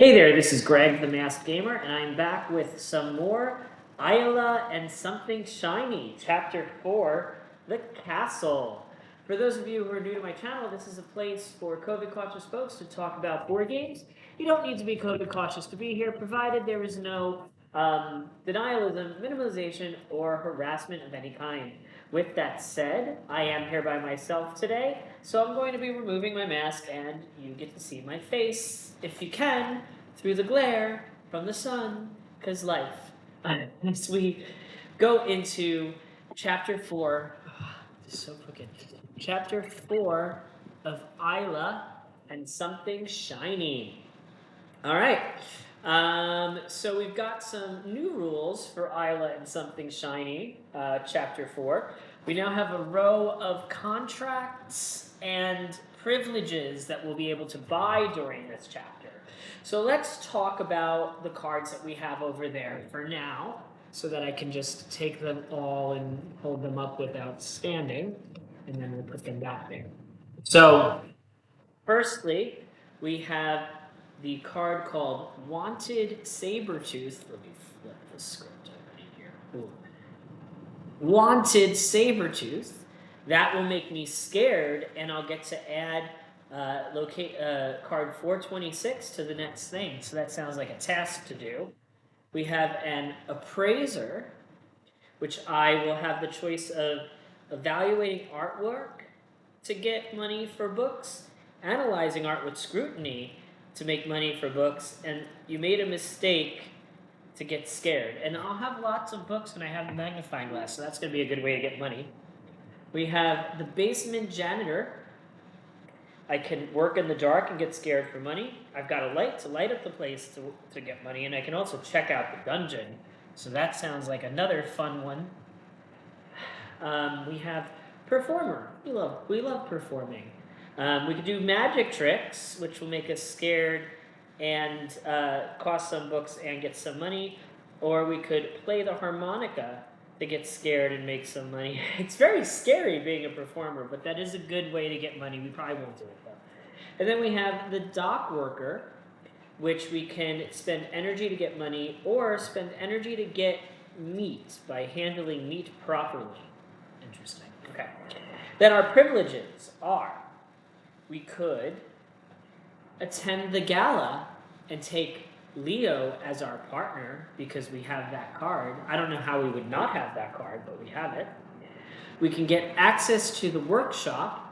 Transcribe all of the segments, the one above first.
Hey there, this is Greg, the Masked Gamer, and I'm back with some more Eila and Something Shiny, Chapter 4, The Castle. For those of you who are new to my channel, this is a place for COVID-cautious folks to talk about board games. You don't need to be COVID-cautious to be here, provided there is no denialism, minimalization, or harassment of any kind. With that said, I am here by myself today, so I'm going to be removing my mask and you get to see my face, if you can, through the glare from the sun, because life. As we go into Chapter 4, this is so crooked. Chapter 4 of Eila and Something Shiny. All right. So we've got some new rules for Eila and Something Shiny, Chapter 4. We now have a row of contracts and privileges that we'll be able to buy during this chapter. So let's talk about the cards that we have over there for now, so that I can just take them all and hold them up without standing, and then we'll put them back there. So, firstly, we have the card called Wanted Sabretooth. Let me flip the script over here. Ooh. Wanted Sabretooth. That will make me scared, and I'll get to add card 426 to the next thing. So that sounds like a task to do. We have an Appraiser, which I will have the choice of evaluating artwork to get money for books, analyzing art with scrutiny to make money for books, and you made a mistake to get scared. And I'll have lots of books when I have the magnifying glass, so that's going to be a good way to get money. We have the Basement Janitor. I can work in the dark and get scared for money. I've got a light to light up the place to get money, and I can also check out the dungeon. So that sounds like another fun one. We have Performer. We love performing. We could do magic tricks, which will make us scared and cost some books and get some money. Or we could play the harmonica to get scared and make some money. It's very scary being a performer, but that is a good way to get money. We probably won't do it, though. And then we have the Dock Worker, which we can spend energy to get money or spend energy to get meat by handling meat properly. Interesting. Okay. Then our privileges are, we could attend the gala and take Leo as our partner because we have that card. I don't know how we would not have that card, but we have it. We can get access to the workshop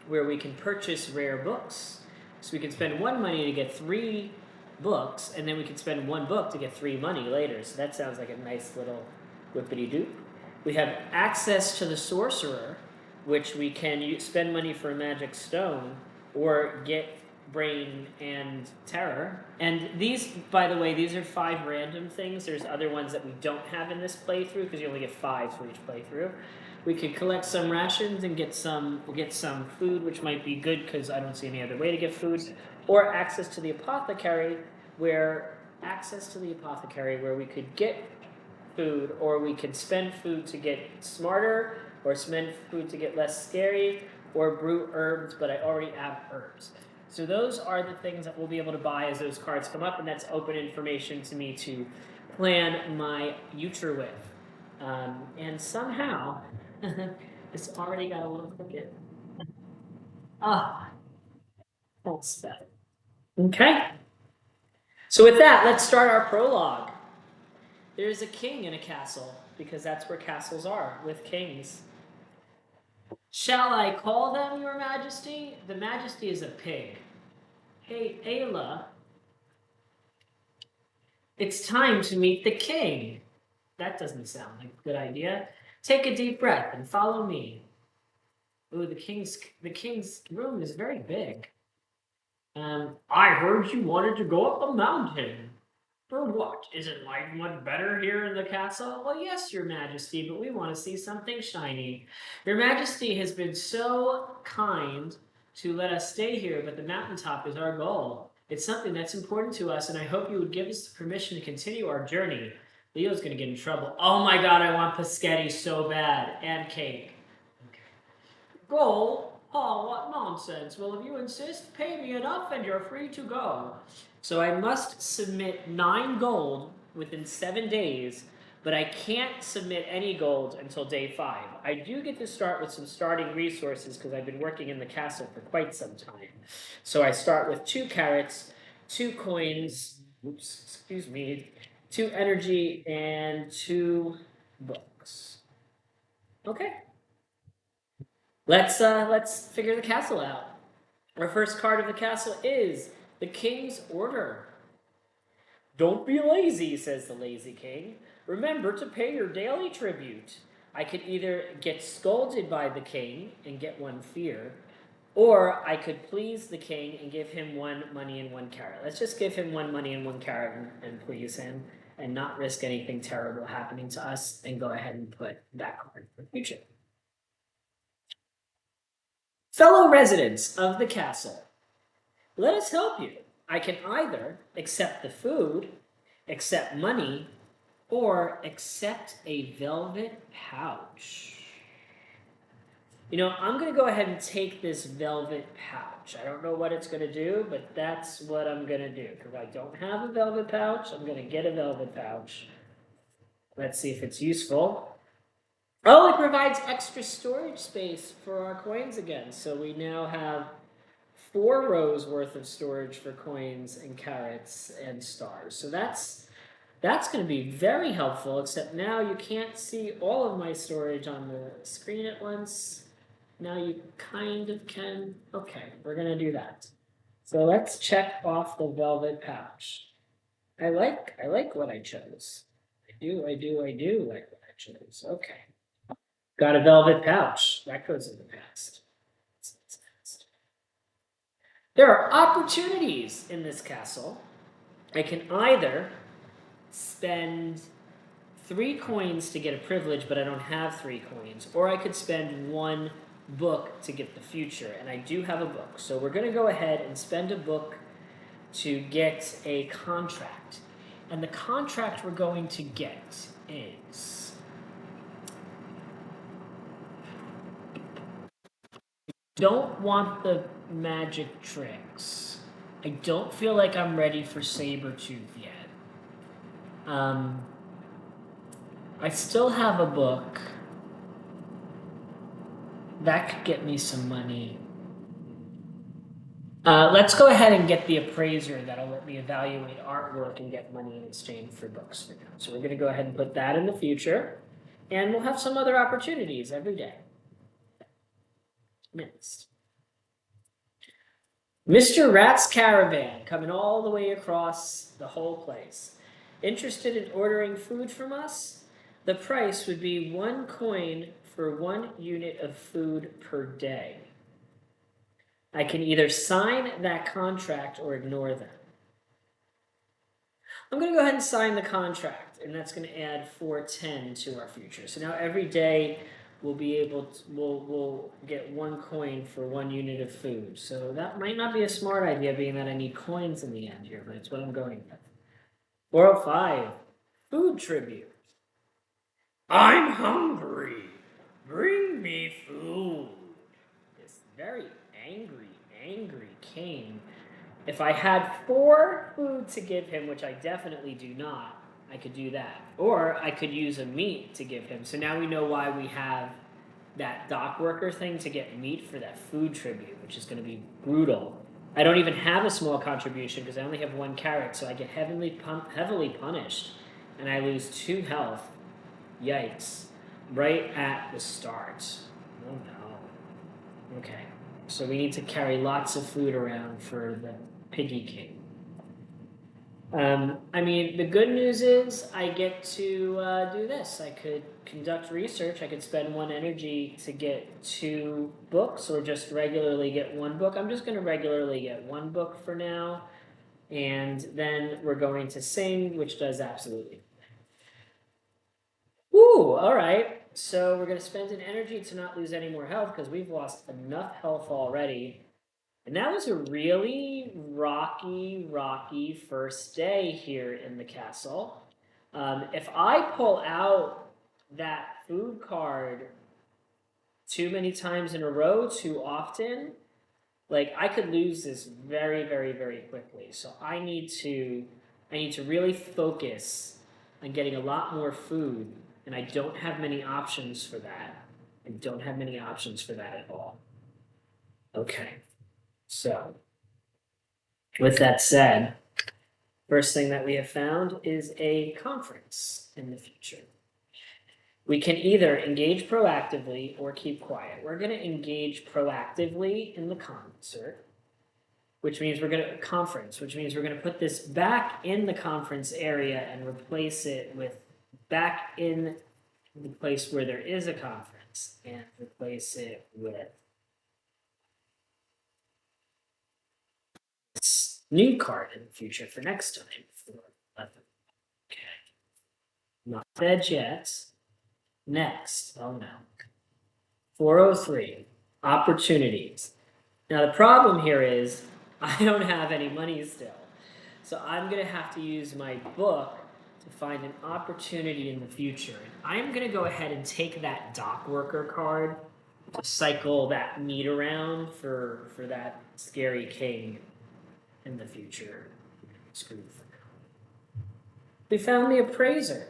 where we can purchase rare books. So we can spend 1 money to get 3 books, and then we can spend 1 book to get 3 money later. So that sounds like a nice little whippity-doo. We have access to the Sorcerer, which we can spend money for a magic stone or get brain and terror. And these, by the way, these are 5 random things. There's other ones that we don't have in this playthrough because you only get 5 for each playthrough. We could collect some rations and get some food, which might be good because I don't see any other way to get food. Or access to the apothecary, where we could get food, or we could spend food to get smarter, or spend food to get less scary, or brew herbs, but I already have herbs. So those are the things that we'll be able to buy as those cards come up, and that's open information to me to plan my future with. And somehow, it's already got a little crooked. That's better. Okay. So with that, let's start our prologue. There's a king in a castle, because that's where castles are, with kings. Shall I call them, your majesty? The majesty is a pig. Hey, Eila. It's time to meet the king. That doesn't sound like a good idea. Take a deep breath and follow me. Ooh, the king's room is very big. I heard you wanted to go up a mountain. For what? Isn't life much better here in the castle? Well, yes, your majesty, but we want to see something shiny. Your majesty has been so kind to let us stay here, but the mountaintop is our goal. It's something that's important to us, and I hope you would give us the permission to continue our journey. Leo's going to get in trouble. Oh my god, I want paschetti so bad. And cake. Okay. Goal? Oh, what nonsense. Well, if you insist, pay me enough and you're free to go. So I must submit 9 gold within 7 days, but I can't submit any gold until day 5. I do get to start with some starting resources because I've been working in the castle for quite some time. So I start with 2 carrots, 2 coins, oops, excuse me, 2 energy, and 2 books. Okay. Let's figure the castle out. Our first card of the castle is the King's Order. Don't be lazy, says the lazy king. Remember to pay your daily tribute. I could either get scolded by the king and get 1 fear, or I could please the king and give him 1 money and 1 carrot. Let's just give him 1 money and 1 carrot and please him and not risk anything terrible happening to us and go ahead and put that card for the future. Fellow residents of the castle, let us help you. I can either accept the food, accept money, or accept a velvet pouch. You know, I'm going to go ahead and take this velvet pouch. I don't know what it's going to do, but that's what I'm going to do. Because I don't have a velvet pouch, I'm going to get a velvet pouch. Let's see if it's useful. Oh, it provides extra storage space for our coins again. So we now have 4 rows worth of storage for coins and carrots and stars. So that's going to be very helpful, except now you can't see all of my storage on the screen at once. Now you kind of can. Okay, we're going to do that. So let's check off the velvet pouch. I like what I chose. I do like what I chose. Okay. Got a velvet pouch. That goes in the past. There are opportunities in this castle. I can either spend 3 coins to get a privilege, but I don't have 3 coins, or I could spend 1 book to get the future, and I do have a book. So we're going to go ahead and spend a book to get a contract. And the contract we're going to get is don't want the magic tricks. I don't feel like I'm ready for Sabretooth yet. I still have a book. That could get me some money. Let's go ahead and get the appraiser that'll let me evaluate artwork and get money in exchange for books for now. So we're going to go ahead and put that in the future. And we'll have some other opportunities every day. Next. Mr. Rat's Caravan, coming all the way across the whole place. Interested in ordering food from us? The price would be 1 coin for 1 unit of food per day. I can either sign that contract or ignore them. I'm going to go ahead and sign the contract, and that's going to add 410 to our future. So now every day we'll be able to, we'll get 1 coin for 1 unit of food. So that might not be a smart idea, being that I need coins in the end here, but it's what I'm going with. 405, food tribute. I'm hungry. Bring me food. This very angry king. If I had 4 food to give him, which I definitely do not, I could do that. Or I could use a meat to give him. So now we know why we have that dock worker thing to get meat for that food tribute, which is going to be brutal. I don't even have a small contribution because I only have 1 carrot, so I get heavily punished. And I lose 2 health. Yikes. Right at the start. Oh no. Okay. So we need to carry lots of food around for the Piggy King. I mean, the good news is I get to do this. I could conduct research. I could spend 1 energy to get 2 books or just regularly get 1 book. I'm just going to regularly get 1 book for now. And then we're going to sing, which does absolutely. Ooh, all right. So we're going to spend an energy to not lose any more health because we've lost enough health already. And that was a really rocky first day here in the castle. If I pull out that food card too many times in a row, too often, like I could lose this very, very, very quickly. So I need to really focus on getting a lot more food, and I don't have many options for that. I don't have many options for that at all. Okay. So, with that said, first thing that we have found is a conference in the future. We can either engage proactively or keep quiet. We're going to engage proactively in the concert, which means we're going to conference, which means we're going to put this back in the conference area and replace it with back in the place where there is a conference and replace it with this new card in the future for next time. Okay. Not fed yet. Next. Oh no. 403. Opportunities. Now the problem here is I don't have any money still. So I'm going to have to use my book to find an opportunity in the future. And I'm going to go ahead and take that dock worker card to cycle that meat around for that scary king in the future. Screw it for now. We found the appraiser.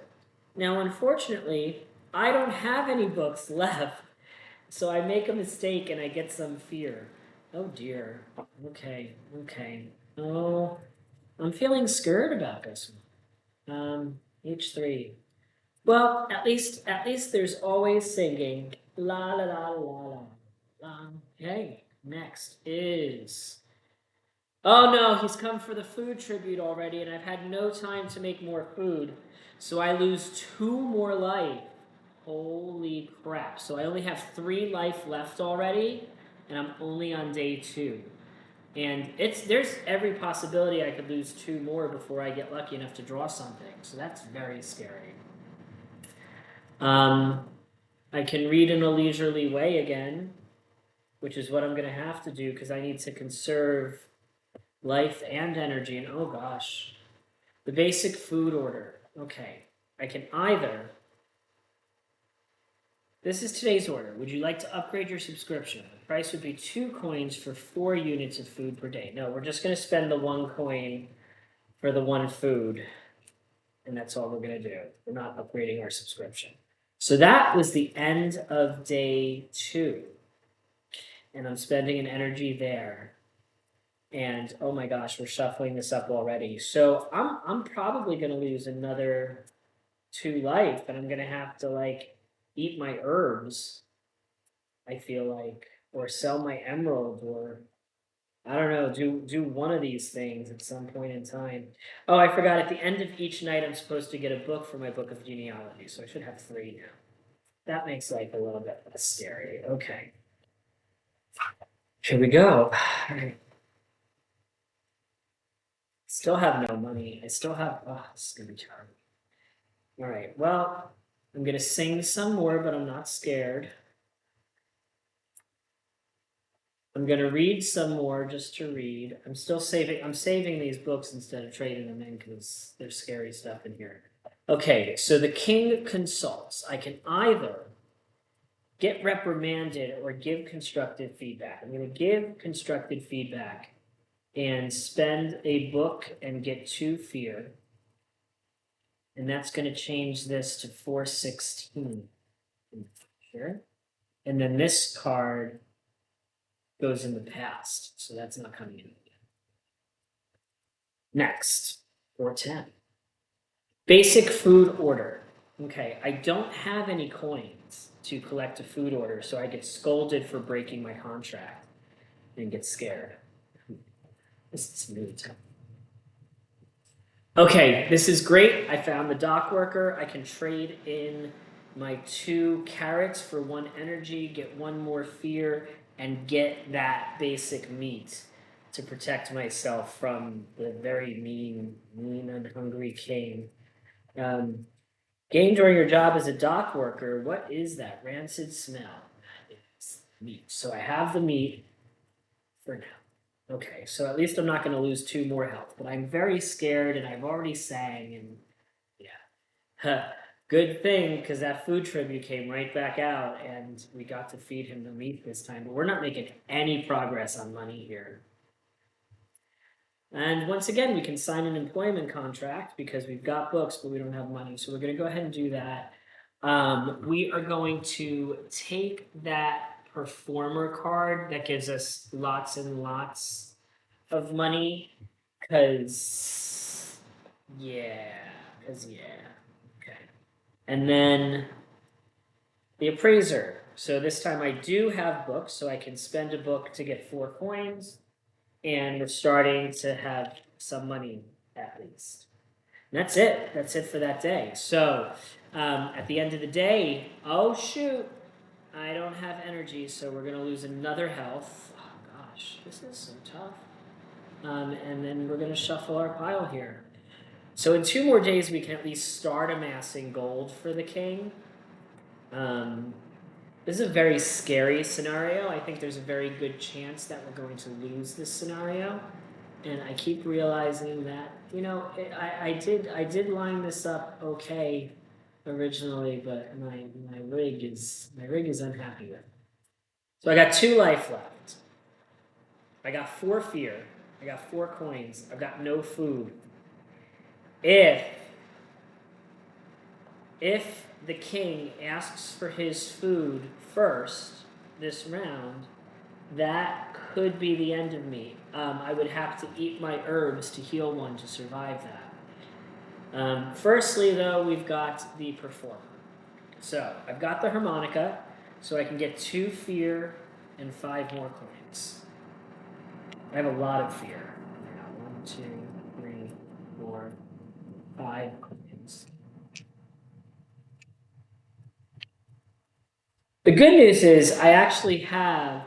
Now, unfortunately, I don't have any books left. So I make a mistake and I get some fear. Oh dear. Okay, okay. Oh, I'm feeling scared about this one. H3. Well, at least there's always singing. La la la la la la. Okay, next is. Oh no, he's come for the food tribute already, and I've had no time to make more food. So I lose 2 more life. Holy crap. So I only have 3 life left already, and I'm only on day 2. And there's every possibility I could lose 2 more before I get lucky enough to draw something. So that's very scary. I can read in a leisurely way again, which is what I'm going to have to do because I need to conserve life and energy. And oh gosh, the basic food order. Okay, I can either. This is today's order. Would you like to upgrade your subscription? The price would be 2 coins for 4 units of food per day. No, we're just going to spend the 1 coin for the 1 food. And that's all we're going to do. We're not upgrading our subscription. So that was the end of day 2. And I'm spending an energy there. And oh my gosh, we're shuffling this up already. So I'm probably going to lose another 2 life, and I'm going to have to like eat my herbs, I feel like, or sell my emerald, or I don't know, do one of these things at some point in time. Oh, I forgot, at the end of each night I'm supposed to get a book for my book of genealogy, so I should have 3 now. That makes life a little bit less scary. Okay. Here we go. All right. Still have no money. I still have, oh, this is gonna be terrible. All right, well, I'm gonna sing some more, but I'm not scared. I'm gonna read some more just to read. I'm saving these books instead of trading them in because there's scary stuff in here. Okay, so the king consults. I can either get reprimanded or give constructive feedback. I'm gonna give constructive feedback and spend a book and get 2 fear. And that's gonna change this to 416 in the future. And then this card goes in the past, so that's not coming in. Next, 410. Basic food order. Okay, I don't have any coins to collect a food order, so I get scolded for breaking my contract and get scared. This is neat. Okay, this is great. I found the dock worker. I can trade in my 2 carrots for 1 energy, get 1 more fear, and get that basic meat to protect myself from the very mean and hungry king. Gain during your job as a dock worker. What is that rancid smell? It's meat. So I have the meat for now. Okay, so at least I'm not going to lose 2 more health, but I'm very scared and I've already sang and yeah. Good thing, because that food tribute came right back out, and we got to feed him the meat this time. But we're not making any progress on money here. And once again, we can sign an employment contract because we've got books, but we don't have money. So we're going to go ahead and do that. We are going to take that performer card that gives us lots and lots of money. Because, yeah. Okay. And then the appraiser. So this time I do have books, so I can spend a book to get 4 coins. And we're starting to have some money at least. And that's it. That's it for that day. So at the end of the day, oh shoot, I don't have energy, so we're gonna lose another health. Oh gosh, this is so tough. And then we're gonna shuffle our pile here. So in 2 more days, we can at least start amassing gold for the king. This is a very scary scenario. I think there's a very good chance that we're going to lose this scenario. And I keep realizing that, I did line this up okay originally, but my rig is unhappy with it. So I got 2 life left. I got 4 fear. I got 4 coins. I've got no food. If the king asks for his food first this round, that could be the end of me. I would have to eat my herbs to heal 1 to survive that. Firstly, though, we've got the performer. So I've got the harmonica, so I can get 2 fear and 5 more coins. I have a lot of fear. I got 1, 2, 3, 4, 5 coins. The good news is I actually have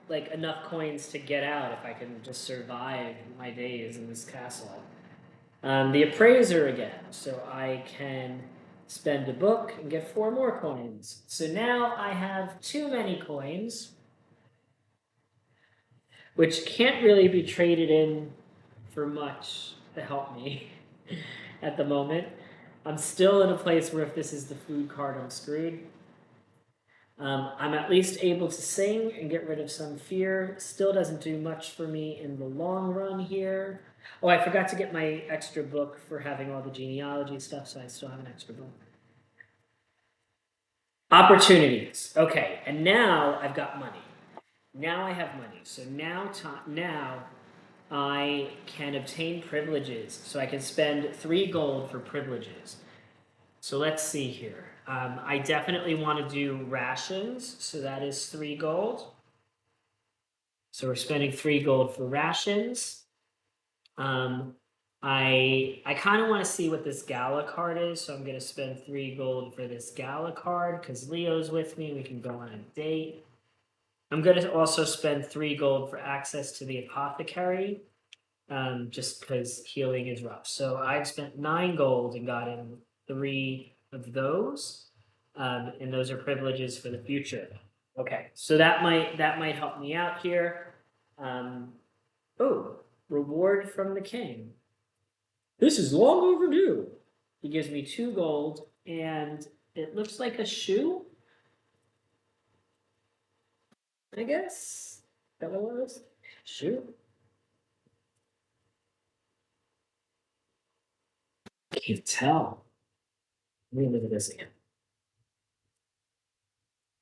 like enough coins to get out if I can just survive my days in this castle. The appraiser again, so I can spend a book and get 4 more coins. So now I have too many coins, which can't really be traded in for much to help me at the moment. I'm still in a place where if this is the food card, I'm screwed. I'm at least able to sing and get rid of some fear. Still doesn't do much for me in the long run here. Oh, I forgot to get my extra book for having all the genealogy stuff, so I still have an extra book. Opportunities. Okay, and now I've got money. Now I have money. So now I can obtain privileges. So I can spend 3 gold for privileges. So let's see here. I definitely want to do rations, so that is 3 gold. So we're spending 3 gold for rations. I kind of want to see what this gala card is, so I'm going to spend 3 gold for this gala card because Leo's with me. We can go on a date. I'm going to also spend 3 gold for access to the apothecary, just because healing is rough. So I've spent 9 gold and gotten 3 of those, and those are privileges for the future. Okay, so that might help me out here. Oh, reward from the king. This is long overdue. He gives me 2 gold, and it looks like a shoe. I guess. Is that what it was? Shoe. Can't tell. Let me look at this again.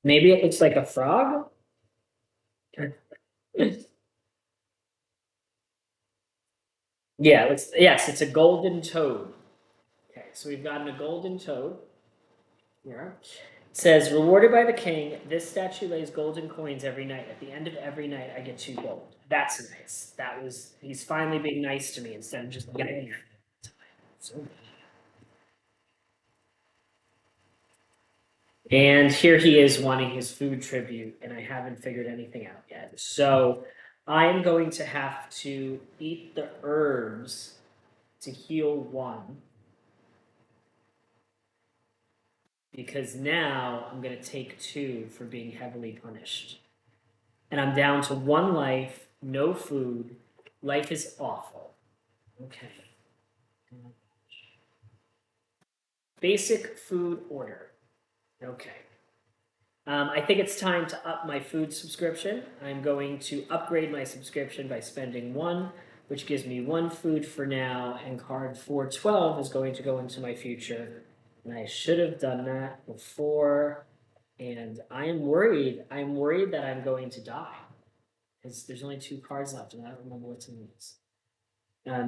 Maybe it looks like a frog. Yeah, yes, it's a golden toad. Okay, so we've gotten a golden toad here. It says, rewarded by the king, this statue lays golden coins every night. At the end of every night, I get 2 gold. That's nice. He's finally being nice to me instead of just yelling. So, and here he is wanting his food tribute, and I haven't figured anything out yet. So I am going to have to eat the herbs to heal 1. Because now I'm going to take 2 for being heavily punished. And I'm down to 1 life, no food. Life is awful. Okay. Basic food order. Okay. I think it's time to up my food subscription. I'm going to upgrade my subscription by spending 1, which gives me 1 food for now, and card 412 is going to go into my future. And I should have done that before, and I am worried. I'm worried that I'm going to die. Because there's only 2 cards left, and I don't remember what's in these.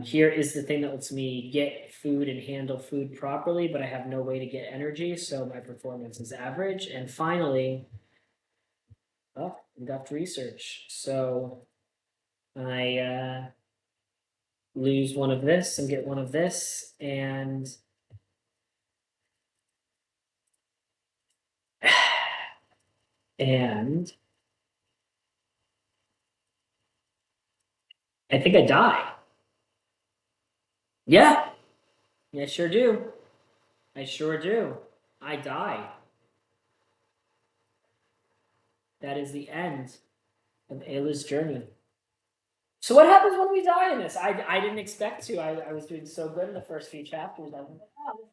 Here is the thing that lets me get food and handle food properly, but I have no way to get energy, so my performance is average. And finally, oh, conduct research. So I lose 1 of this and get 1 of this, and and I think I die. Yeah, I sure do. I sure do. I die. That is the end of Ayla's journey. So what happens when we die in this? I didn't expect to. I was doing so good in the first few chapters. I was like, oh.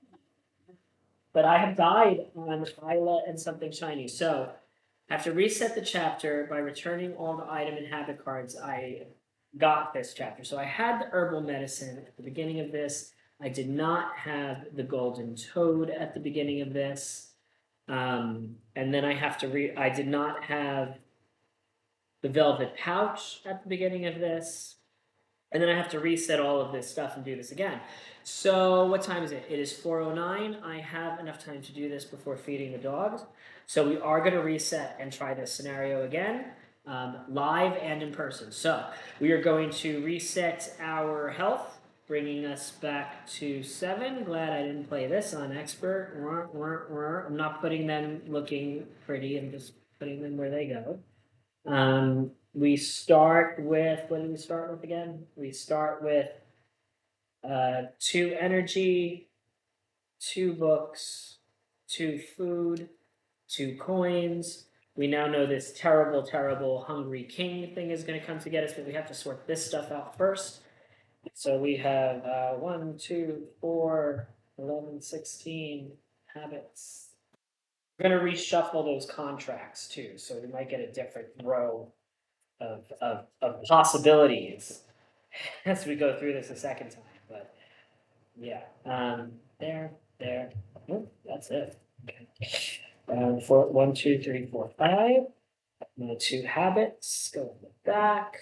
But I have died on Eila and Something Shiny. So I have to reset the chapter by returning all the item and habit cards I got this chapter. So I had the herbal medicine at the beginning of this. I did not have the golden toad at the beginning of this. And then I have to I did not have the velvet pouch at the beginning of this. And then I have to reset all of this stuff and do this again. So what time is it? It is 4:09. I have enough time to do this before feeding the dogs. So we are going to reset and try this scenario again, live and in person. So we are going to reset our health, bringing us back to 7. Glad I didn't play this on expert. I'm not putting them looking pretty. I'm just putting them where they go. We start with, what did we start with again? We start with 2 energy, 2 books, 2 food, 2 coins. We now know this terrible, terrible hungry king thing is going to come to get us, but we have to sort this stuff out first. So we have 1, 2, 4, 11, 16 habits. We're going to reshuffle those contracts too, so we might get a different row of possibilities as we go through this a second time. But yeah, there, that's it. Okay. For 1, 2, 3, 4, 5. And the 2 habits go in the back.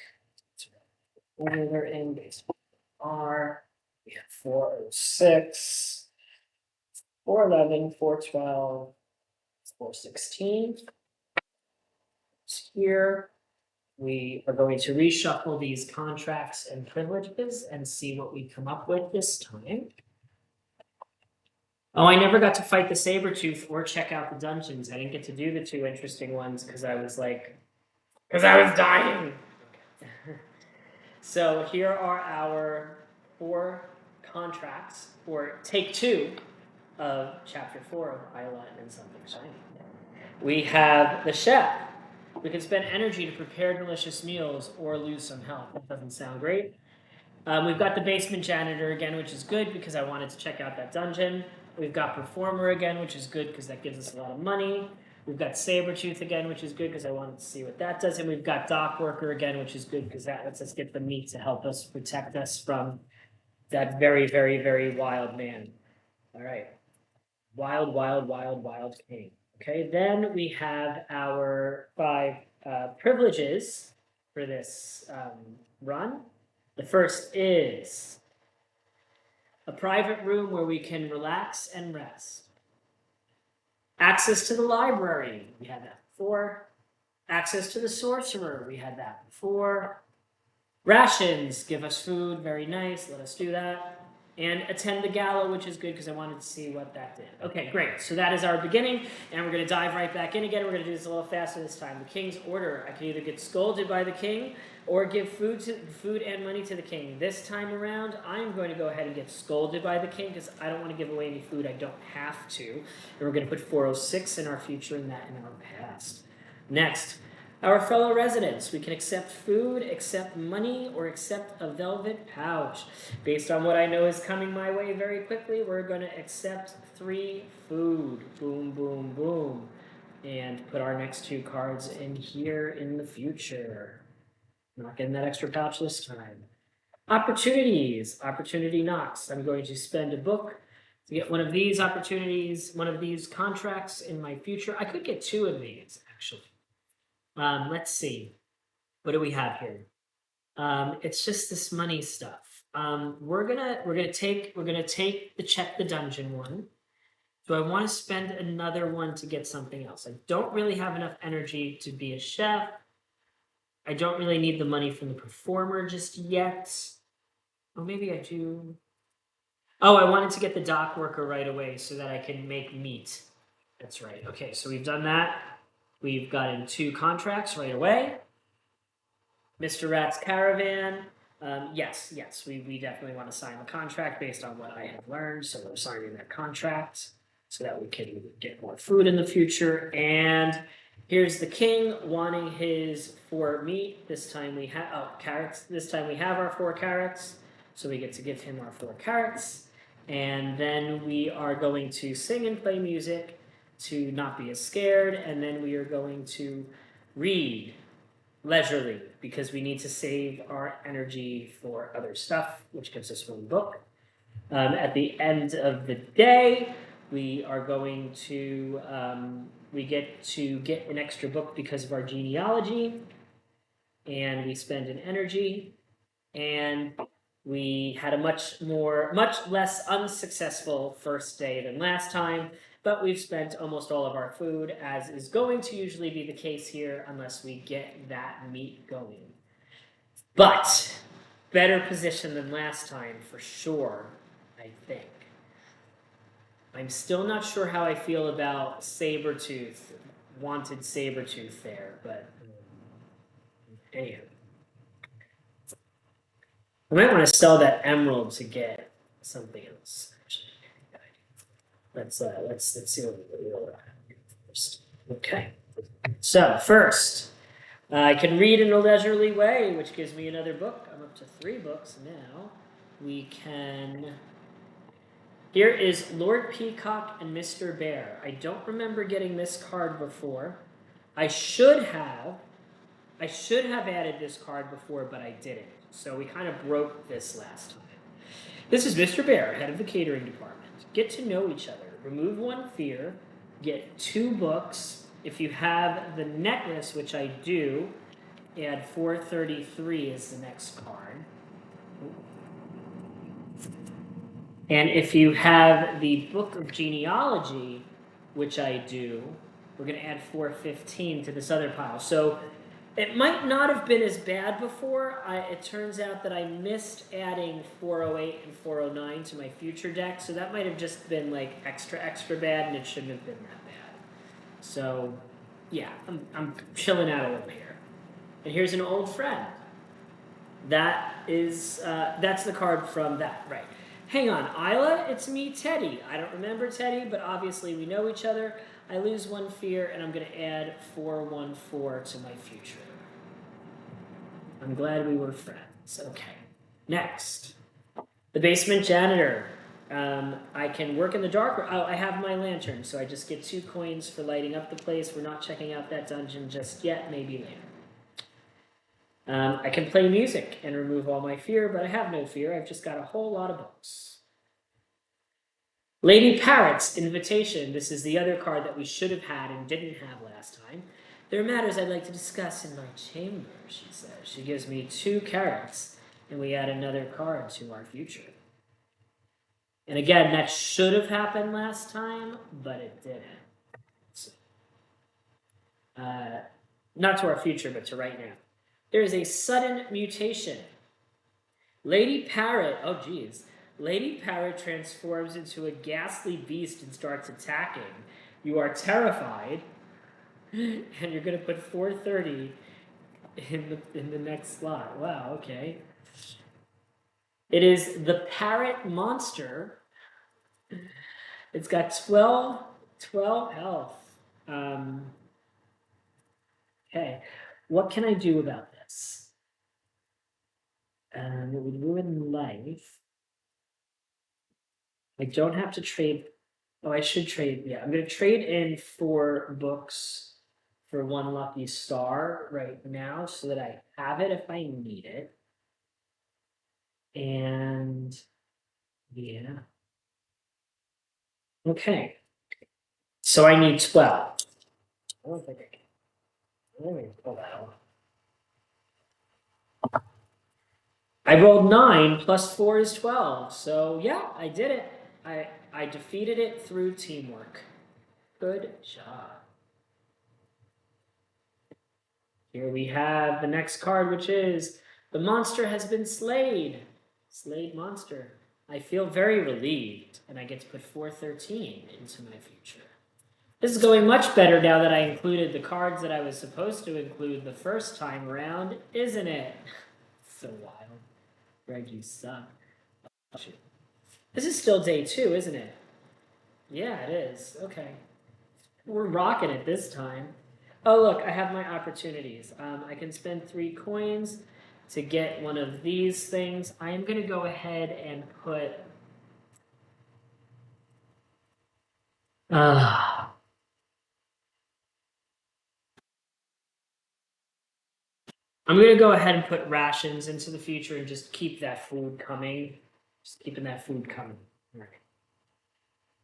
Order they're in based on R. We have 406, 411, 412, 416. Here. We are going to reshuffle these contracts and privileges and see what we come up with this time. Oh, I never got to fight the Sabretooth or check out the dungeons. I didn't get to do the 2 interesting ones because I was dying. So here are our 4 contracts for take 2 of chapter 4 of Eila and Something Shiny. We have the chef. We can spend energy to prepare delicious meals or lose some health. That doesn't sound great. We've got the basement janitor again, which is good because I wanted to check out that dungeon. We've got performer again, which is good because that gives us a lot of money. We've got Sabretooth again, which is good because I wanted to see what that does. And we've got dock worker again, which is good because that lets us get the meat to help us protect us from that very, very, very wild man. All right. Wild, wild, wild, wild king. Okay, then we have our 5 privileges for this run. The first is a private room where we can relax and rest. Access to the library, we had that before. Access to the sorcerer, we had that before. Rations, give us food, very nice, let us do that. And attend the gala, which is good because I wanted to see what that did. Okay, great. So that is our beginning, and we're going to dive right back in again. We're going to do this a little faster this time. The king's order. I can either get scolded by the king or give food and money to the king. This time around, I'm going to go ahead and get scolded by the king because I don't want to give away any food I don't have to. And we're going to put 406 in our future and that in our past. Next, Our fellow residents, we can accept food, accept money, or accept a velvet pouch. Based on what I know is coming my way very quickly, we're going to accept 3 food. Boom, boom, boom. And put our next 2 cards in here in the future. Not getting that extra pouch this time. Opportunities. Opportunity knocks. I'm going to spend a book to get one of these opportunities, one of these contracts in my future. I could get 2 of these, actually. Let's see. What do we have here? It's just this money stuff. We're gonna take the check the dungeon one. Do I want to spend another one to get something else? I don't really have enough energy to be a chef. I don't really need the money from the performer just yet. Oh, maybe I do. Oh, I wanted to get the dock worker right away so that I can make meat. That's right. Okay, so we've done that. We've gotten 2 contracts right away. Mr. Rat's Caravan. Yes, we definitely want to sign the contract based on what I have learned. So we're signing that contract so that we can get more food in the future. And here's the king wanting his 4 meat. This time we have carrots. This time we have our 4 carrots, so we get to give him our 4 carrots. And then we are going to sing and play music to not be as scared. And then we are going to read leisurely because we need to save our energy for other stuff, which gives us 1 book. At the end of the day, we are going to we get an extra book because of our genealogy, and we spend an energy, and we had a much less unsuccessful first day than last time, but we've spent almost all of our food, as is going to usually be the case here, unless we get that meat going. But better position than last time, for sure, I think. I'm still not sure how I feel about Sabretooth, wanted Sabretooth there, but anyhow. I might want to sell that emerald to get something else. Let's see what we'll first. Okay. So first, I can read in a leisurely way, which gives me another book. I'm up to 3 books now. We can. Here is Lord Peacock and Mr. Bear. I don't remember getting this card before. I should have added this card before, but I didn't. So we kind of broke this last time. This is Mr. Bear, head of the catering department. Get to know each other. Remove 1 fear. Get 2 books. If you have the necklace, which I do, add 433 as the next card. And if you have the Book of Genealogy, which I do, we're going to add 415 to this other pile. So it might not have been as bad before. It turns out that I missed adding 408 and 409 to my future deck, so that might have just been like extra bad, and it shouldn't have been that bad. So, yeah, I'm chilling out a little here. And here's an old friend. That's the card from that, right? Hang on, Eila, it's me, Teddy. I don't remember Teddy, but obviously we know each other. I lose 1 fear, and I'm going to add 414 to my future. I'm glad we were friends. Okay. Next. The basement janitor. I can work in the dark. Oh, I have my lantern, so I just get 2 coins for lighting up the place. We're not checking out that dungeon just yet, maybe later. I can play music and remove all my fear, but I have no fear. I've just got a whole lot of books. Lady Parrot's invitation. This is the other card that we should have had and didn't have last time. There are matters I'd like to discuss in my chamber, she says. She gives me 2 carrots, and we add another card to our future. And again, that should have happened last time, but it didn't. So, not to our future, but to right now. There is a sudden mutation. Lady Parrot, oh geez. Lady Parrot transforms into a ghastly beast and starts attacking. You are terrified, and you're going to put 430 in the next slot. Wow, okay. It is the Parrot Monster. It's got 12 health. Okay. What can I do about this? It would ruin life. I don't have to trade. Oh, I should trade. Yeah, I'm gonna trade in 4 books for 1 lucky star right now so that I have it if I need it. And yeah. Okay. So I need 12. I don't think I can. Let me pull that out. I rolled 9 plus 4 is 12. So yeah, I did it. I defeated it through teamwork. Good job. Here we have the next card, which is the monster has been slayed. Slayed monster. I feel very relieved, and I get to put 413 into my future. This is going much better now that I included the cards that I was supposed to include the first time around, isn't it? So wild. Greg, you suck. Oh, shoot. This is still day 2, isn't it? Yeah, it is. Okay. We're rocking it this time. Oh, look, I have my opportunities. I can spend 3 coins to get one of these things. I am going to go ahead and put... I'm going to go ahead and put rations into the future and just keep that food coming. Just keeping that food coming. All right.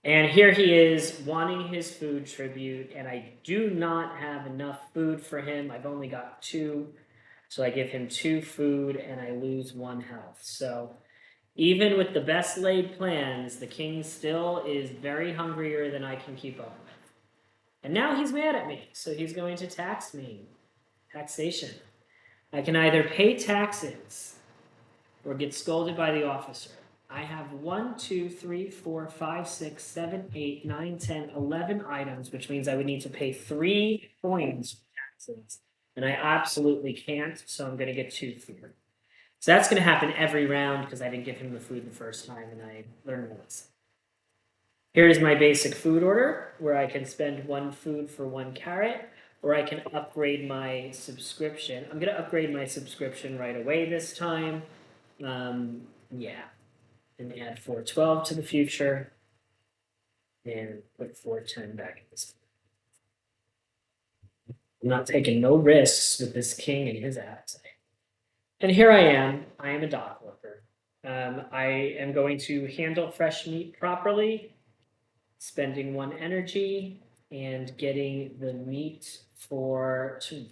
And here he is wanting his food tribute, and I do not have enough food for him. I've only got 2, so I give him 2 food and I lose 1 health. So even with the best laid plans, the king still is very hungrier than I can keep up with. And now he's mad at me, so he's going to tax me. Taxation. I can either pay taxes or get scolded by the officer. I have 1, 2, 3, 4, 5, 6, 7, 8, 9, 10, 11 items, which means I would need to pay 3 coins for taxes. And I absolutely can't, so I'm going to get 2 food. So that's going to happen every round because I didn't give him the food the first time and I learned this. Here is my basic food order where I can spend 1 food for 1 carrot, or I can upgrade my subscription. I'm going to upgrade my subscription right away this time. Yeah. And add 412 to the future and put 410 back in this. I'm not taking no risks with this king and his appetite. And here I am a dock worker. I am going to handle fresh meat properly, spending 1 energy and getting the meat for 2.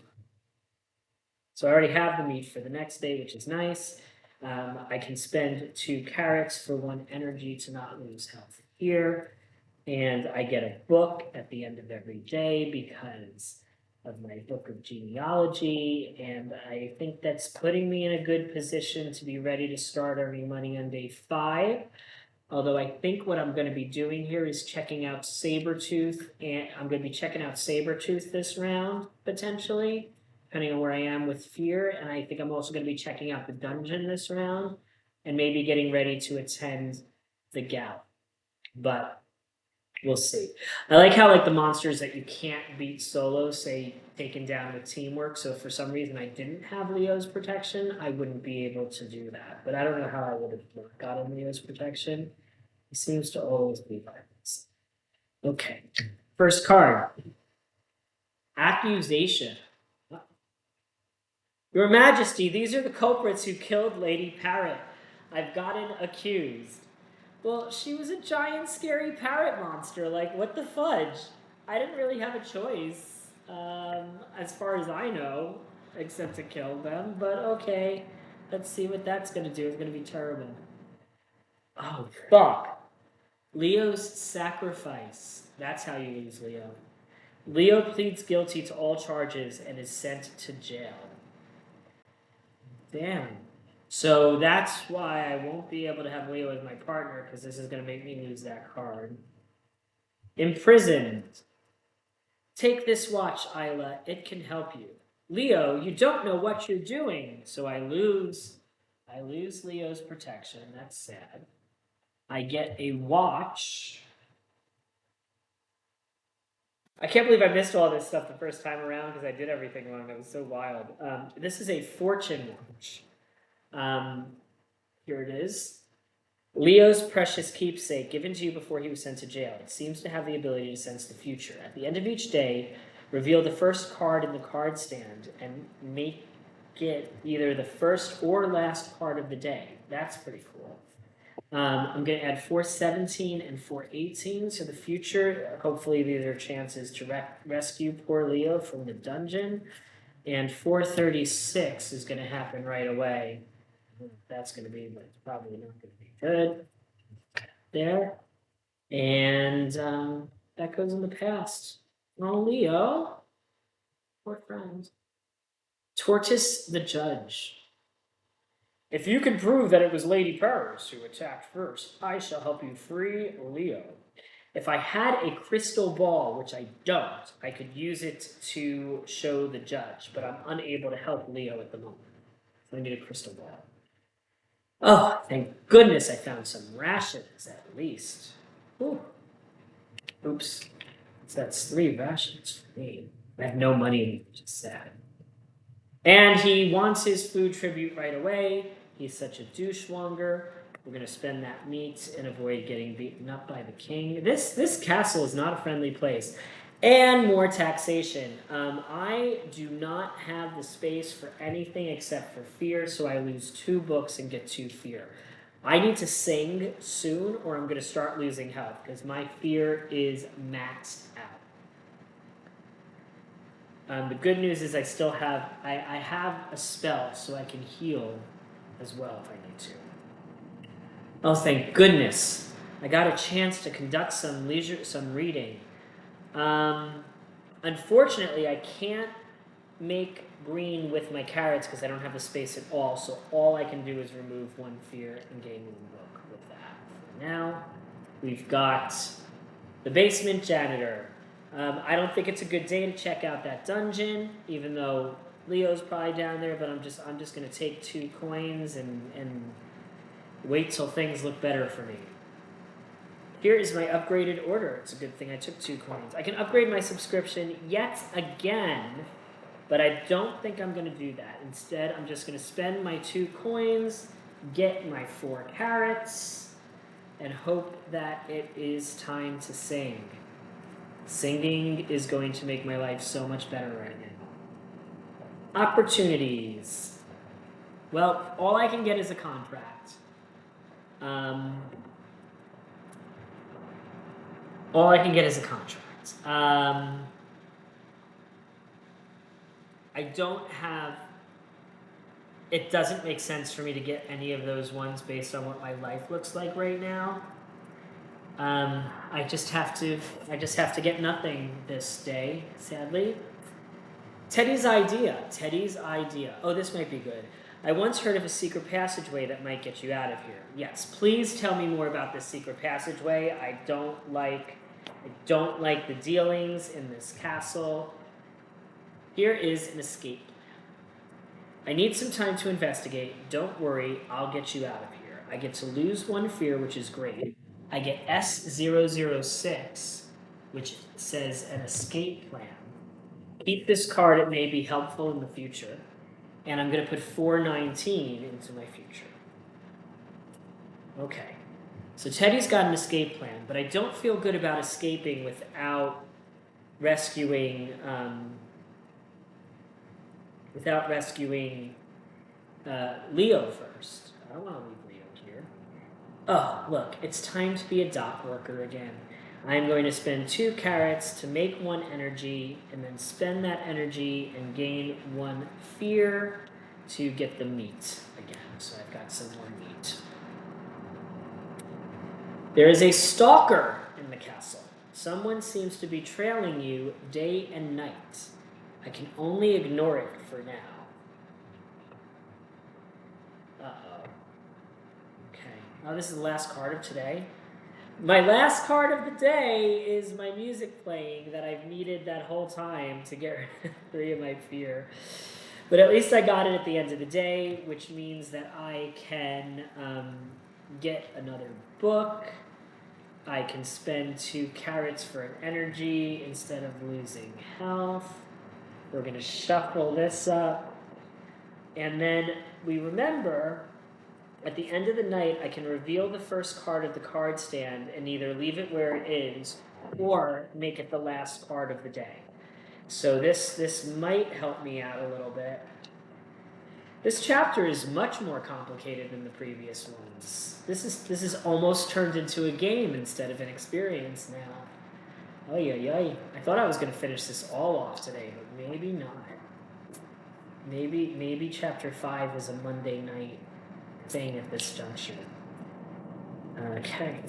So I already have the meat for the next day, which is nice. I can spend 2 carrots for 1 energy to not lose health here. And I get a book at the end of every day because of my book of genealogy. And I think that's putting me in a good position to be ready to start earning money on day 5. Although I think what I'm going to be doing here is checking out Sabretooth, and I'm going to be checking out Sabretooth this round, potentially, depending on where I am with fear. And I think I'm also going to be checking out the dungeon this round, and maybe getting ready to attend the gala. But we'll see. I like how like the monsters that you can't beat solo say taken down with teamwork. So if for some reason I didn't have Leo's protection, I wouldn't be able to do that. But I don't know how I would have gotten Leo's protection. He seems to always be like this. Okay. First card. Accusation. Your Majesty, these are the culprits who killed Lady Parrot. I've gotten accused. Well, she was a giant, scary parrot monster. Like, what the fudge? I didn't really have a choice, as far as I know, except to kill them. But okay, let's see what that's gonna do. It's gonna be terrible. Oh, fuck. Leo's sacrifice. That's how you lose Leo. Leo pleads guilty to all charges and is sent to jail. Damn. So that's why I won't be able to have Leo as my partner, because this is going to make me lose that card. Imprisoned. Take this watch, Eila. It can help you. Leo, you don't know what you're doing. So I lose Leo's protection. That's sad. I get a watch. I can't believe I missed all this stuff the first time around because I did everything wrong. That was so wild. This is a fortune watch. Um, Here it is. Leo's precious keepsake, given to you before he was sent to jail. It seems to have the ability to sense the future. At the end of each day, reveal the first card in the card stand and make it either the first or last card of the day. That's pretty cool. I'm going to add 417 and 418 to the future. Hopefully, these are chances to rescue poor Leo from the dungeon. And 436 is going to happen right away. That's going to be, but it's probably not going to be good. There. And that goes in the past. Oh, Leo. Poor friend. Tortoise the Judge. If you can prove that it was Lady Paris who attacked first, I shall help you free Leo. If I had a crystal ball, which I don't, I could use it to show the judge, but I'm unable to help Leo at the moment. So I need a crystal ball. Oh, thank goodness I found some rations at least. Ooh. Oops. So that's 3 rations for me. I have no money, which is sad. And he wants his food tribute right away. He's such a douchewanger. We're going to spend that meat and avoid getting beaten up by the king. This castle is not a friendly place. And more taxation. I do not have the space for anything except for fear, so I lose 2 books and get 2 fear. I need to sing soon, or I'm going to start losing health, because my fear is maxed out. The good news is I still have, I have a spell, so I can heal as well if I need to. Oh, thank goodness. I got a chance to conduct some reading. Unfortunately, I can't make green with my carrots because I don't have the space at all, so all I can do is remove 1 fear and gain 1 book with that. For now, we've got the basement janitor. I don't think it's a good day to check out that dungeon, even though Leo's probably down there, but I'm just gonna take 2 coins and wait till things look better for me. Here is my upgraded order. It's a good thing I took 2 coins. I can upgrade my subscription yet again, but I don't think I'm gonna do that. Instead, I'm just gonna spend my 2 coins, get my 4 carrots, and hope that it is time to sing. Singing is going to make my life so much better right now. Opportunities. Well, all I can get is a contract. All I can get is a contract. I don't have... It doesn't make sense for me to get any of those ones based on what my life looks like right now. I just have to get nothing this day, sadly. Teddy's idea. Oh, this might be good. I once heard of a secret passageway that might get you out of here. Yes, please tell me more about this secret passageway. I don't like the dealings in this castle. Here is an escape plan. I need some time to investigate. Don't worry, I'll get you out of here. I get to lose 1 fear, which is great. I get S006, which says an escape plan. Keep this card, it may be helpful in the future. And I'm going to put 419 into my future. Okay. So Teddy's got an escape plan, but I don't feel good about escaping without rescuing Leo first. I don't want to leave Leo here. Oh, look, it's time to be a dock worker again. I'm going to spend 2 carrots to make 1 energy, and then spend that energy and gain 1 fear to get the meat again. So I've got some more meat. There is a stalker in the castle. Someone seems to be trailing you day and night. I can only ignore it for now. Uh-oh. Okay. Oh, this is the last card of today. My last card of the day is my music playing that I've needed that whole time to get rid of 3 of my fear. But at least I got it at the end of the day, which means that I can get another book. I can spend 2 carrots for an energy instead of losing health. We're going to shuffle this up. And then we remember at the end of the night, I can reveal the first card of the card stand and either leave it where it is or make it the last card of the day. So this might help me out a little bit. This chapter is much more complicated than the previous ones. This is almost turned into a game instead of an experience now. Ay, ay, ay. I thought I was going to finish this all off today, but maybe not. Maybe chapter 5 is a Monday night thing at this juncture. Okay.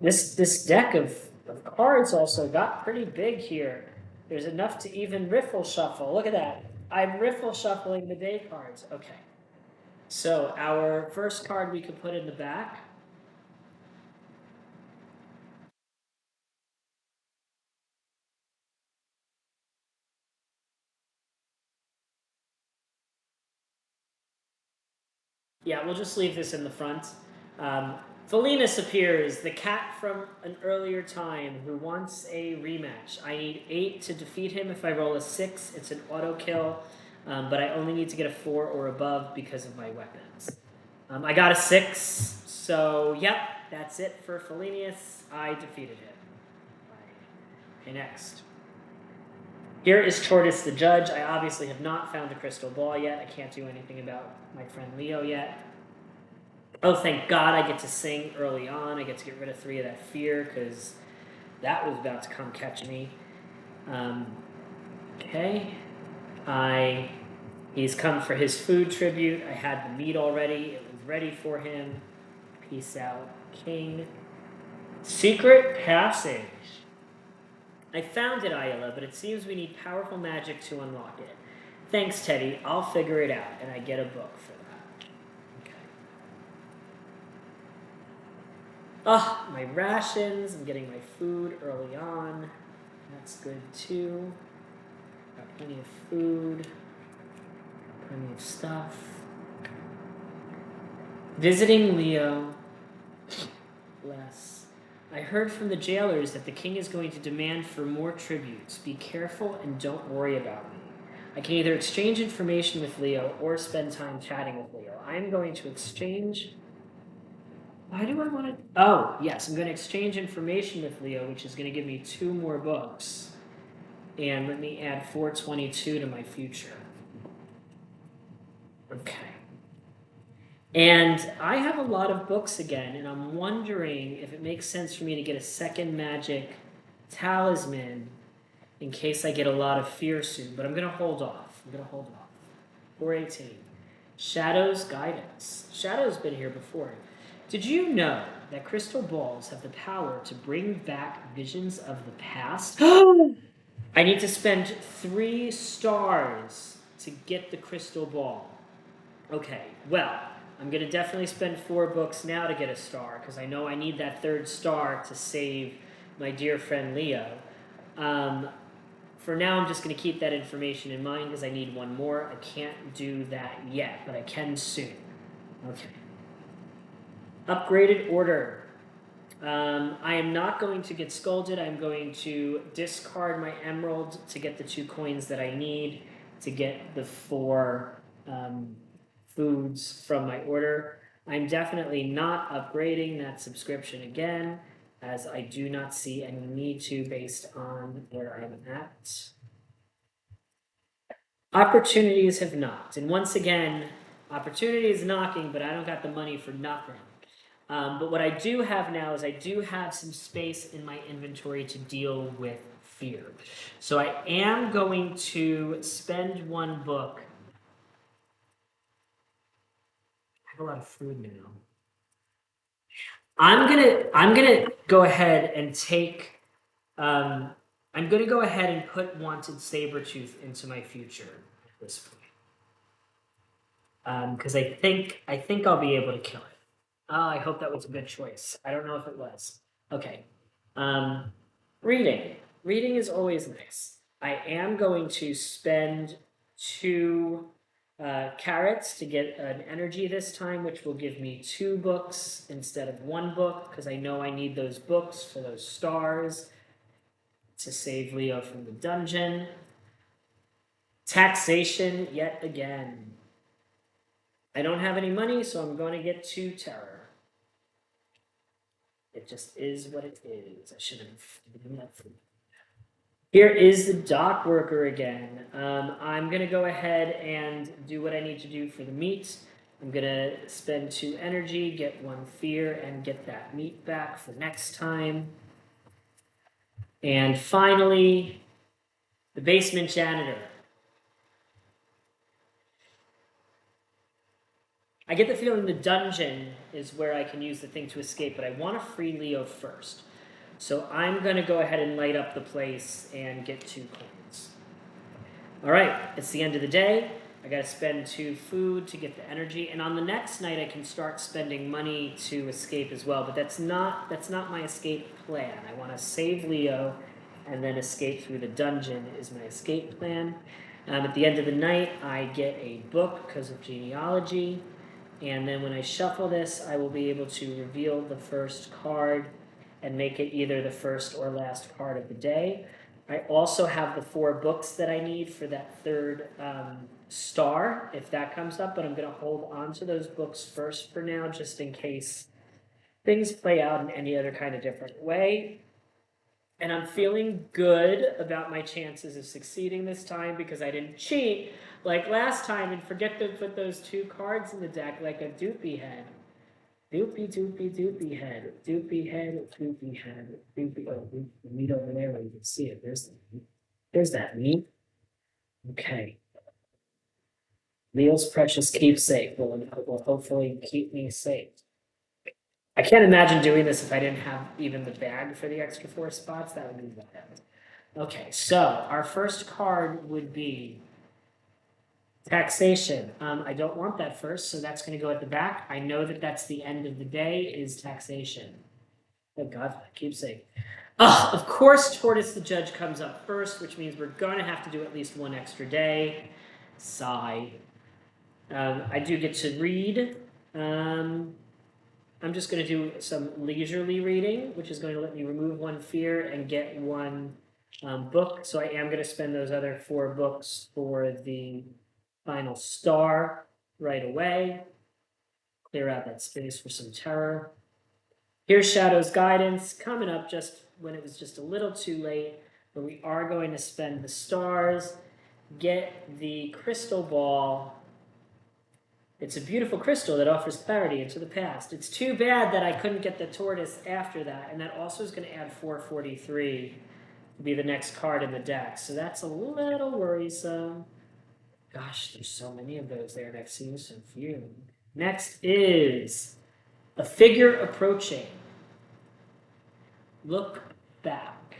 This deck of cards also got pretty big here. There's enough to even riffle shuffle. Look at that. I'm riffle shuffling the day cards. Okay. So our first card we could put in the back. Yeah, we'll just leave this in the front. Felinus appears, the cat from an earlier time who wants a rematch. I need 8 to defeat him. If I roll a 6, it's an auto kill, but I only need to get a 4 or above because of my weapons. I got a 6, so yep, that's it for Felinus. I defeated him. Okay, next. Here is Tortoise the Judge. I obviously have not found a crystal ball yet. I can't do anything about my friend Leo yet. Oh, thank God I get to sing early on. I get to get rid of 3 of that fear because that was about to come catch me. Okay. He's come for his food tribute. I had the meat already. It was ready for him. Peace out, King. Secret passage. I found it, Eila, but it seems we need powerful magic to unlock it. Thanks, Teddy. I'll figure it out, and I get a book for that. Okay. Oh, my rations. I'm getting my food early on. That's good, too. Got plenty of food. Plenty of stuff. Visiting Leo. Bless. I heard from the jailers that the king is going to demand for more tributes. Be careful and don't worry about me. I can either exchange information with Leo or spend time chatting with Leo. I'm going to exchange... Why do I want to... Oh, yes, I'm going to exchange information with Leo, which is going to give me 2 more books. And let me add 422 to my future. Okay. And I have a lot of books again, and I'm wondering if it makes sense for me to get a second magic talisman in case I get a lot of fear soon. But I'm going to hold off. 418. Shadow's Guidance. Shadow's been here before. Did you know that crystal balls have the power to bring back visions of the past? I need to spend 3 stars to get the crystal ball. Okay, well, I'm going to definitely spend 4 books now to get a star, because I know I need that 3rd star to save my dear friend Leo. For now, I'm just going to keep that information in mind, because I need 1 more. I can't do that yet, but I can soon. Okay. Upgraded order. I am not going to get scolded. I'm going to discard my emerald to get the 2 coins that I need to get the 4... foods from my order. I'm definitely not upgrading that subscription again, as I do not see any need to based on where I'm at. Opportunities have knocked, and once again, opportunity is knocking, but I don't got the money for nothing. But what I do have now is I do have some space in my inventory to deal with fear. So I am going to spend 1 book. I have a lot of food now. I'm gonna go ahead and take. I'm gonna go ahead and put Wanted Sabretooth into my future at this point, because I think I'll be able to kill it. I hope that was a good choice. I don't know if it was. Okay. Reading. Reading is always nice. I am going to spend 2 carrots to get an energy this time, which will give me 2 books instead of 1 book, because I know I need those books for those stars to save Leo from the dungeon. Taxation yet again. I don't have any money, so I'm going to get 2 terror. It just is what it is. I should have given that food. Here is the dock worker again. I'm going to go ahead and do what I need to do for the meat. I'm going to spend 2 energy, get 1 fear, and get that meat back for next time. And finally, the basement janitor. I get the feeling the dungeon is where I can use the thing to escape, but I want to free Leo first. So I'm going to go ahead and light up the place and get 2 coins. All right, it's the end of the day. I got to spend 2 food to get the energy, and on the next night I can start spending money to escape as well. But that's not my escape plan. I want to save Leo, and then escape through the dungeon is my escape plan. At the end of the night, I get a book because of genealogy, and then when I shuffle this, I will be able to reveal the first card and make it either the first or last card of the day. I also have the 4 books that I need for that 3rd star, if that comes up, but I'm going to hold on to those books first for now, just in case things play out in any other kind of different way. And I'm feeling good about my chances of succeeding this time because I didn't cheat like last time and forget to put those 2 cards in the deck like a doopy head. Doopy, doopy, doopy head. Doopy head, doopy head. Doopy, oh, the meat over there where you can see it. There's that meat. Okay. Leo's precious keepsake will hopefully keep me safe. I can't imagine doing this if I didn't have even the bag for the extra 4 spots. That would be bad. Okay, so our first card would be taxation. I don't want that first, so that's going to go at the back. I know that that's the end of the day is taxation. Thank God for that keepsake. Of course, Tortoise the Judge comes up first, which means we're going to have to do at least 1 extra day. Sigh. I do get to read. I'm just going to do some leisurely reading, which is going to let me remove 1 fear and get 1 book. So I am going to spend those other 4 books for the final star right away. Clear out that space for some terror. Here's Shadow's Guidance, coming up just when it was just a little too late, but we are going to spend the stars, get the crystal ball. It's a beautiful crystal that offers clarity into the past. It's too bad that I couldn't get the tortoise after that, and that also is going to add 443 to be the next card in the deck, so that's a little worrisome. Gosh, there's so many of those there next to you, so few. Next is a figure approaching. Look back.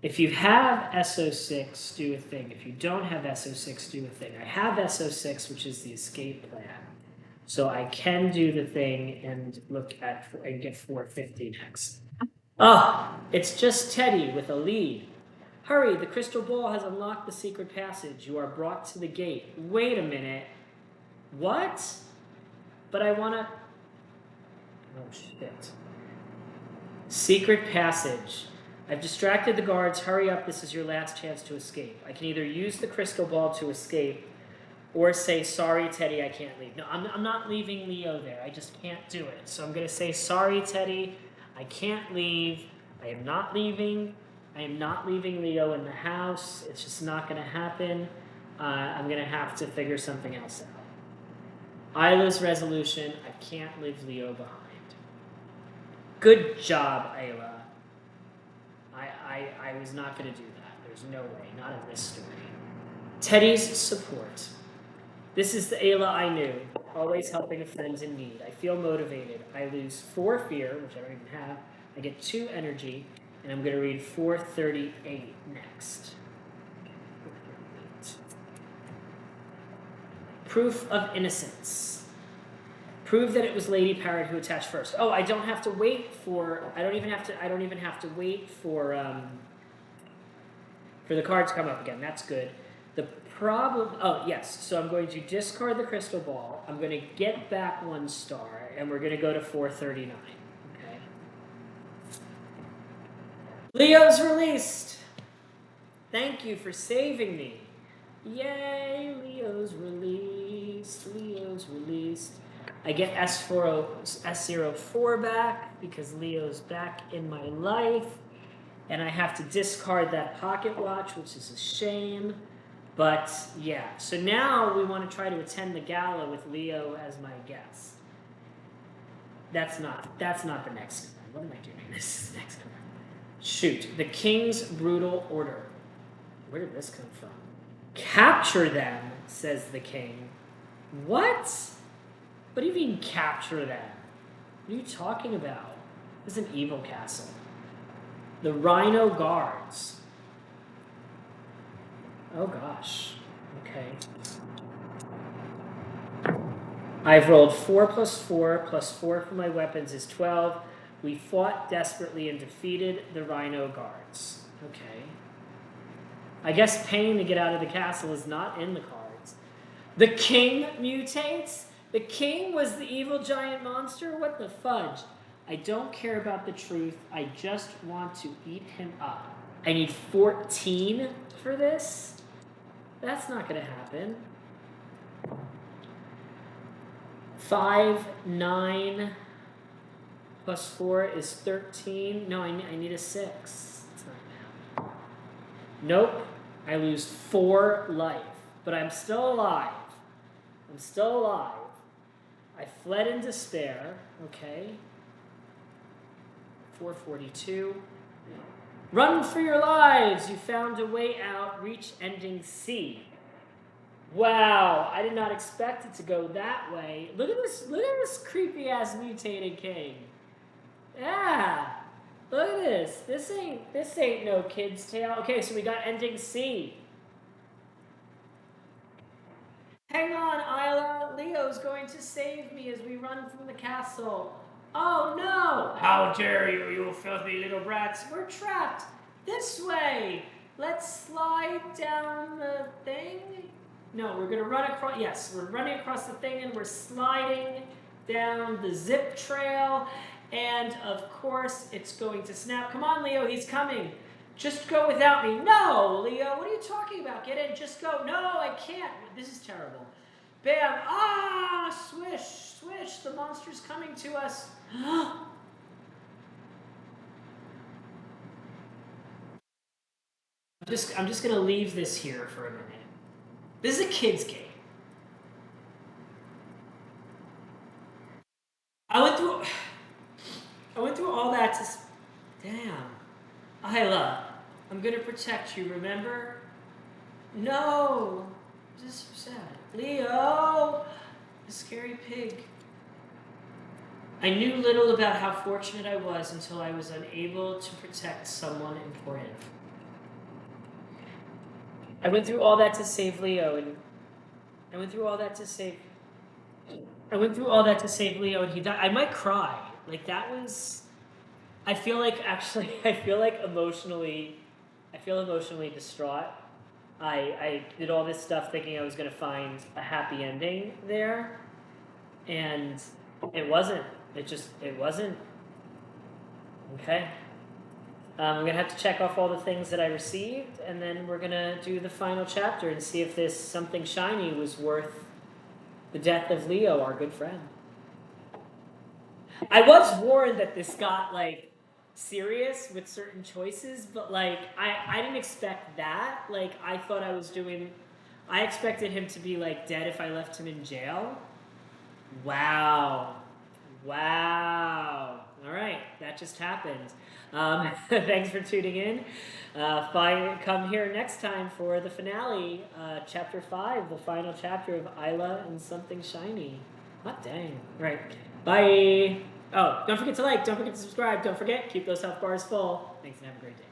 If you have SO6, do a thing. If you don't have SO6, do a thing. I have SO6, which is the escape plan. So I can do the thing and look at and get 450 next. Oh, it's just Teddy with a lead. Hurry, the crystal ball has unlocked the secret passage. You are brought to the gate. Wait a minute. What? But I want to... Oh, shit. Secret passage. I've distracted the guards. Hurry up, this is your last chance to escape. I can either use the crystal ball to escape or say, sorry, Teddy, I can't leave. No, I'm not leaving Leo there. I just can't do it. So I'm going to say, sorry, Teddy, I can't leave. I am not leaving. I am not leaving Leo in the house. It's just not going to happen. I'm going to have to figure something else out. Eila's resolution, I can't leave Leo behind. Good job, Eila. I was not going to do that. There's no way, not in this story. Teddy's support. This is the Eila I knew, always helping friends in need. I feel motivated. I lose 4 fear, which I don't even have. I get 2 energy, and I'm going to read 438 next. Proof of innocence. Prove that it was Lady Parrot who attached first. Oh, I don't have to wait for. I don't even have to wait for the card to come up again. That's good. The problem, oh yes, so I'm going to discard the crystal ball. I'm going to get back 1 star, and we're going to go to 439. Okay. Leo's released. Thank you for saving me. Yay, Leo's released. Leo's released. I get S04 back because Leo's back in my life. And I have to discard that pocket watch, which is a shame. But yeah, so now we want to try to attend the gala with Leo as my guest. That's not the next card. What am I doing? This is the next card. Shoot, the King's Brutal Order. Where did this come from? Capture them, says the king. What? What do you mean capture them? What are you talking about? This is an evil castle. The Rhino Guards. Oh gosh. Okay. I've rolled 4 plus 4 plus 4 for my weapons is 12. We fought desperately and defeated the Rhino Guards. Okay. I guess paying to get out of the castle is not in the cards. The king mutates? The king was the evil giant monster? What the fudge? I don't care about the truth. I just want to eat him up. I need 14 for this? That's not going to happen. 5, 9, plus 4 is 13. No, I need a 6. That's not now. Nope. I lose 4 life. But I'm still alive. I'm still alive. I fled in despair. Okay. 442. Run for your lives! You found a way out. Reach ending C. Wow, I did not expect it to go that way. Look at this creepy ass mutated king. Yeah. Look at this. This ain't no kid's tale. Okay, so we got ending C. Hang on, Eila. Leo's going to save me as we run from the castle. Oh no! How dare you, you filthy little brats! We're trapped! This way! Let's slide down the thing? No, we're gonna run across, yes, we're running across the thing and we're sliding down the zip trail. And of course, it's going to snap. Come on, Leo, he's coming. Just go without me. No, Leo, what are you talking about? Get in, just go. No, I can't. This is terrible. Bam! Ah! Swish! Swish! The monster's coming to us. I'm just gonna leave this here for a minute. This is a kid's game. I went through all that to... Damn. Eila, I'm gonna protect you, remember? No! This is so sad. Leo! The scary pig. I knew little about how fortunate I was until I was unable to protect someone important. I went through all that to save Leo, and I went through all that to save Leo, and he died. I might cry. Like, that was... I feel emotionally distraught. I did all this stuff thinking I was going to find a happy ending there, and it wasn't. It wasn't. Okay. I'm going to have to check off all the things that I received, and then we're going to do the final chapter and see if this something shiny was worth the death of Leo, our good friend. I was warned that this got, like, serious with certain choices, but, like, I didn't expect that. Like, I expected him to be, like, dead if I left him in jail. Wow. All right, that just happened. Thanks for tuning in. Come here next time for the finale, chapter 5, the final chapter of Eila and Something Shiny. Hot dang. Right. Bye. Oh, don't forget to like, don't forget to subscribe, don't forget, keep those health bars full. Thanks and have a great day.